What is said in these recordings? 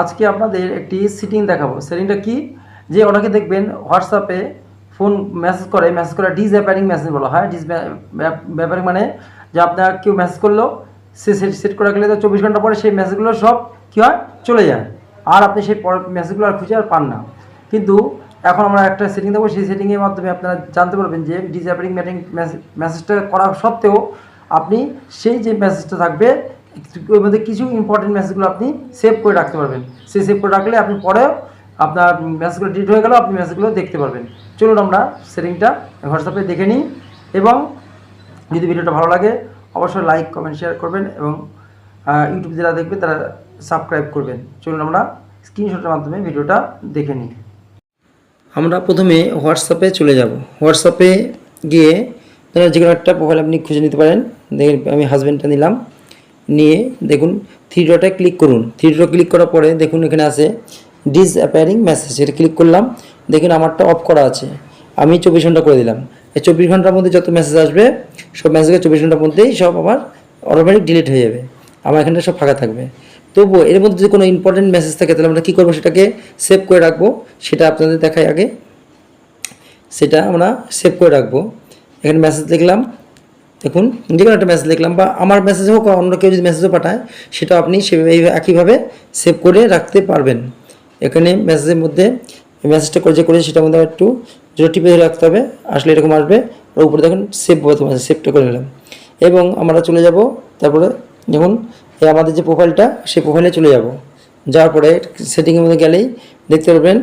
আজকে আপনাদের একটি সেটিং দেখাবো। সেটিংটা কি, যে অনেকে দেখবেন হোয়াটসঅ্যাপে ফোন মেসেজ করে ডিসঅ্যাপিয়ারিং মেসেজ বলা হয়। ডিসঅ্যাপিয়ারিং মানে যে আপনার কেউ মেসেজ করলো, সে সেট করে রাখলে তো 24 ঘন্টা পরে সেই মেসেজগুলো সব কী হয়, চলে যায়, আর আপনি সেই মেসেজগুলো আর খুঁজে আর পান না। কিন্তু এখন আমরা একটা সেটিং দেবো, সেই সেটিংয়ের মাধ্যমে আপনারা জানতে পারবেন যে ডিসঅ্যাপিয়ারিং মেসেজটা করা সত্ত্বেও আপনি সেই যে মেসেজটা থাকবে ওর মধ্যে কিছু ইম্পর্টেন্ট মেসেজগুলো আপনি সেভ করে রাখতে পারবেন। সেই সেভ করে রাখলে আপনি পরেও আপনার মেসেজগুলো ডিলিট হয়ে গেলেও আপনি মেসেজগুলো দেখতে পারবেন। চলুন আমরা সেটিংটা হোয়াটসঅ্যাপে দেখে নিই, এবং যদি ভিডিওটা ভালো লাগে অবশ্যই লাইক কমেন্ট শেয়ার করবেন, এবং ইউটিউব যারা দেখবে তারা সাবস্ক্রাইব করবেন। চলুন আমরা স্ক্রিনশটের মাধ্যমে ভিডিওটা দেখে নিই। আমরা প্রথমে হোয়াটসঅ্যাপে চলে যাব। হোয়াটসঅ্যাপে গিয়ে যে কোনো একটা প্রোফাইল আপনি খুঁজে নিতে পারেন। দেখেন আমি হাজব্যান্ডটা নিলাম, নিয়ে দেখুন থ্রি ডটে ক্লিক করুন। থ্রি ডটে ক্লিক করার পরে দেখুন এখানে আছে ডিসঅ্যাপিয়ারিং মেসেজ, এটা ক্লিক করলাম। দেখুন আমারটা অফ করা আছে, আমি 24 ঘন্টা করে দিলাম। এই 24 ঘন্টার মধ্যে যত মেসেজ আসবে সব মেসেজকে 24 ঘন্টার মধ্যেই সব আবার অটোমেটিক ডিলিট হয়ে যাবে, আমার এখানটা সব ফাঁকা থাকবে। তবুও এর মধ্যে যদি কোনো ইম্পর্টেন্ট মেসেজ থাকে তাহলে আমরা কী করবো, সেটাকে সেভ করে রাখবো। সেটা আপনাদের দেখাই আগে, সেটা আমরা সেভ করে রাখবো। এখানে মেসেজ লিখলাম, দেখুন যে কোনো একটা মেসেজ লিখলাম, বা আমার মেসেজ হোক অন্য কেউ যদি মেসেজও পাঠায় সেটা আপনি একইভাবে সেভ করে রাখতে পারবেন। এখানে মেসেজের মধ্যে মেসেজটা করে যে করেছে সেটার মধ্যে একটু যেটা টিপে ধরে রাখতে হবে, আসলে এরকম আসবে। ওর উপরে দেখুন সেভ বোতাম আছে, সেভটা করে নিলাম। এবং আমরা চলে যাব, তারপরে দেখুন আমাদের যে প্রোফাইলটা সেই প্রোফাইলে চলে যাব। যাওয়ার পরে সেটিংয়ের মধ্যে গেলেই দেখতে পারবেন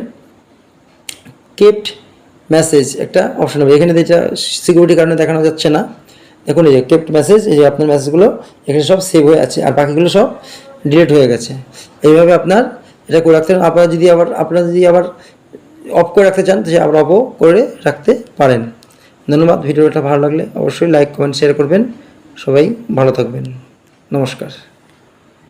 কেপ্ট মেসেজ একটা অপশন হবে। এখানে যেটা সিকিউরিটির কারণে দেখানো যাচ্ছে না, দেখুন এই যে কেপ্ট মেসেজ, এই যে আপনার মেসেজগুলো এখানে সব সেভ হয়ে আছে, আর বাকিগুলো সব ডিলিট হয়ে গেছে। এইভাবে আপনার এটা করে রাখতে পারেন। আপনারা যদি আবার অফ করে রাখতে চান তাহলে আবার অফও করে রাখতে পারেন। ধন্যবাদ। ভিডিওটা ভালো লাগলে অবশ্যই লাইক কমেন্ট শেয়ার করবেন। সবাই ভালো থাকবেন। নমস্কার।